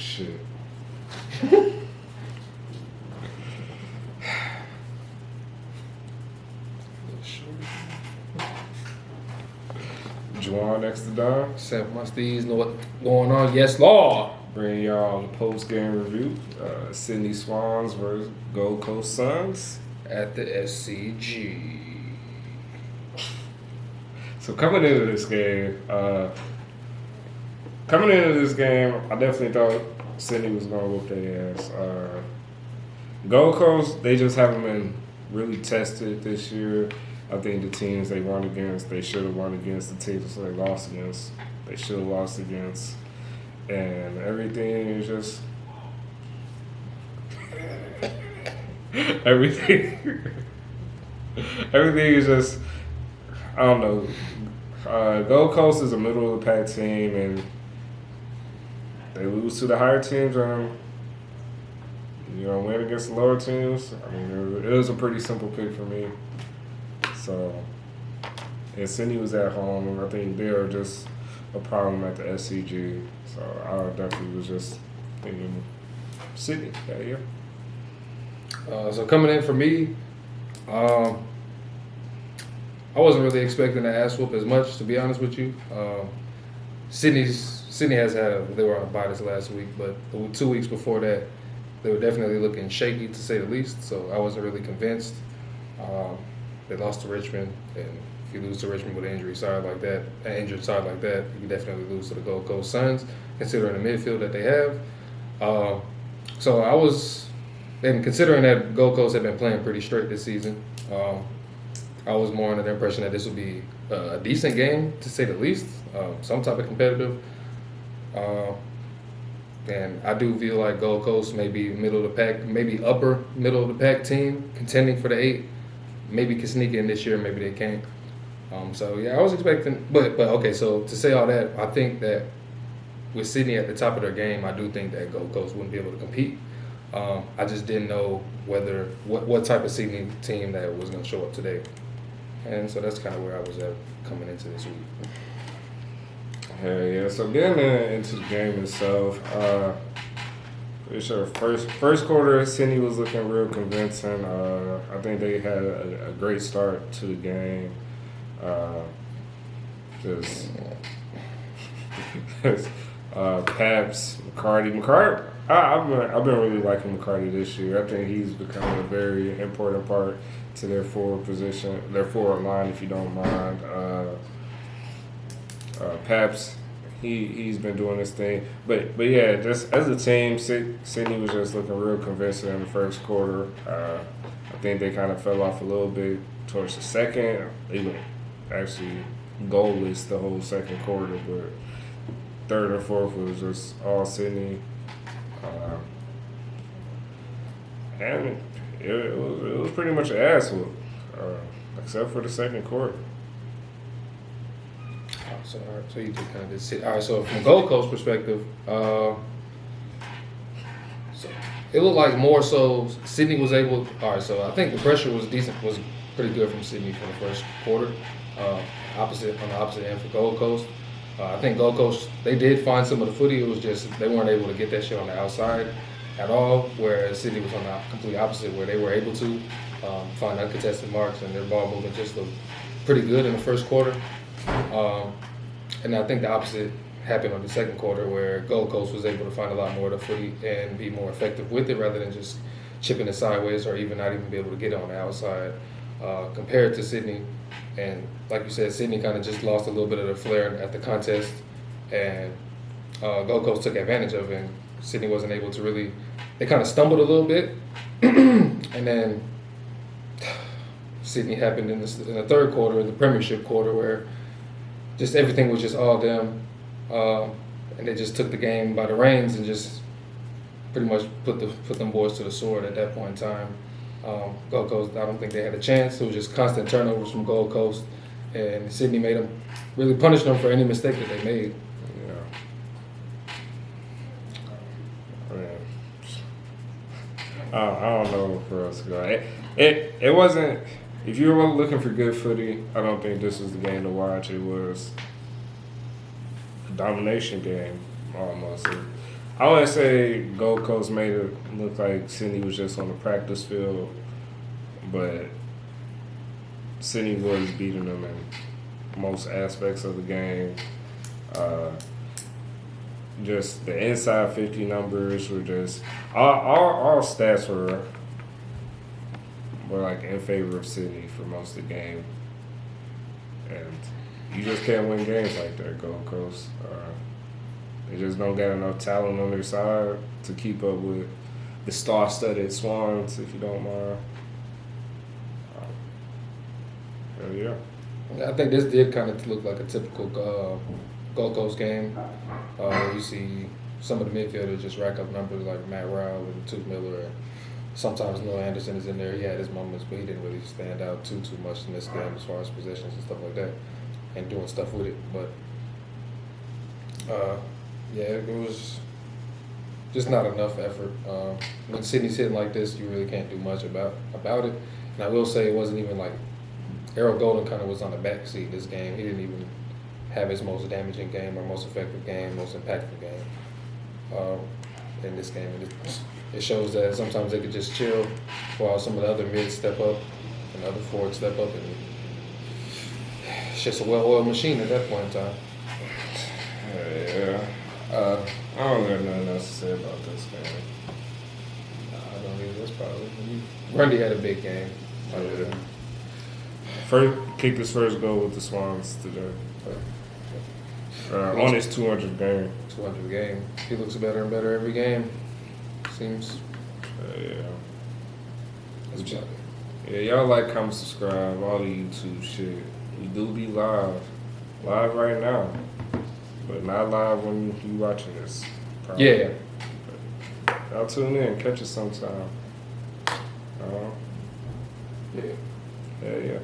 shit. Juwan next to Don. Except my STEEZ know what's going on. Yes, Lord. Bring y'all the post-game review. Sydney Swans versus Gold Coast Suns. At the SCG. So coming into this game, I definitely thought Sydney was going to whoop their ass. Gold Coast, they just haven't been really tested this year. I think the teams they won against, they should have won against. The teams they lost against, they should have lost against. And everything is just... everything is just... I don't know. Gold Coast is a middle of the pack team, and they lose to the higher teams, and win against the lower teams. I mean, it was a pretty simple pick for me. So, and Sydney was at home, and I think they were just a problem at the SCG. So I definitely was just thinking Sydney that year. So coming in for me, I wasn't really expecting to ass whoop as much, to be honest with you. Sydney has they were on a bye this last week, but the 2 weeks before that, they were definitely looking shaky, to say the least. So I wasn't really convinced. They lost to Richmond, and if you lose to Richmond with an injured side like that, you definitely lose to the Gold Coast Suns, considering the midfield that they have. So I was, and considering that Gold Coast had been playing pretty straight this season, I was more under the impression that this would be a decent game, to say the least, some type of competitive. And I do feel like Gold Coast may be middle of the pack, maybe upper middle of the pack team, contending for the 8. Maybe can sneak in this year, maybe they can't. So yeah, I was expecting, but okay. So to say all that, I think that with Sydney at the top of their game, I do think that Gold Coast wouldn't be able to compete. I just didn't know what type of Sydney team that was going to show up today, and so that's kind of where I was at coming into this week. Hell yeah! So getting into the game itself, pretty sure first quarter Sydney was looking real convincing. I think they had a great start to the game. Paps, McCarty. I've been really liking McCarty this year. I think he's become a very important part to their forward position, their forward line, if you don't mind. Paps, he's been doing this thing, but yeah, just as a team, Sydney was just looking real convincing in the first quarter. I think they kind of fell off a little bit towards the second. They were actually goalless the whole second quarter, but third and fourth was just all Sydney. And it was pretty much an ass whoop, except for the second quarter. So you just kind of just sit. All right, so from Gold Coast perspective, so it looked like more so Sydney was able. All right, so I think the pressure was pretty good from Sydney for the first quarter. On the opposite end for Gold Coast. I think Gold Coast, they did find some of the footy. It was just they weren't able to get that shit on the outside at all, whereas Sydney was on the complete opposite, where they were able to find uncontested marks, and their ball movement just looked pretty good in the first quarter. And I think the opposite happened on the second quarter, where Gold Coast was able to find a lot more of the footy and be more effective with it, rather than just chipping it sideways or even not even be able to get it on the outside, compared to Sydney. And like you said, Sydney kind of just lost a little bit of their flair at the contest, and Gold Coast took advantage of it, and Sydney wasn't able to really, they kind of stumbled a little bit, and then Sydney happened in the third quarter, the Premiership quarter, where just everything was just all them, and they just took the game by the reins and just pretty much put them boys to the sword at that point in time. Gold Coast, I don't think they had a chance. It was just constant turnovers from Gold Coast, and Sydney made them, really punished them for any mistake that they made. I don't know for us, guys. It wasn't. If you were looking for good footy, I don't think this was the game to watch. It was a domination game almost. I want to say Gold Coast made it look like Sydney was just on the practice field, but Sydney was beating them in most aspects of the game. Just the inside 50 numbers were just all stats were like in favor of Sydney for most of the game, and you just can't win games like that, Gold Coast. They just don't got enough talent on their side to keep up with the star-studded Swans, if you don't mind. Yeah. I think this did kind of look like a typical Gold Coast game. You see some of the midfielders just rack up numbers like Matt Rao and Toot Miller. And sometimes Noah Anderson is in there. He had his moments, but he didn't really stand out too much in this game as far as possessions and stuff like that, and doing stuff with it. But yeah, it was just not enough effort. When Sydney's hitting like this, you really can't do much about it. And I will say it wasn't even like Errol Golden kind of was on the back seat this game. He didn't even have his most damaging game or most effective game, most impactful game in this game. And it shows that sometimes they could just chill while some of the other mids step up and other forwards step up. And it's just a well-oiled machine at that point in time. Yeah. I don't got nothing else to say about this game. I don't either. That's probably Grundy had a big game. Yeah. Kicked his first goal with the Swans today. On his 200th game. 200 game. He looks better and better every game. Seems. Yeah. That's about it. Yeah, y'all like, comment, subscribe, all the YouTube shit. We do be live right now, but not live when you watching this. Probably. Yeah. But y'all tune in, catch us sometime. Yeah. Yeah.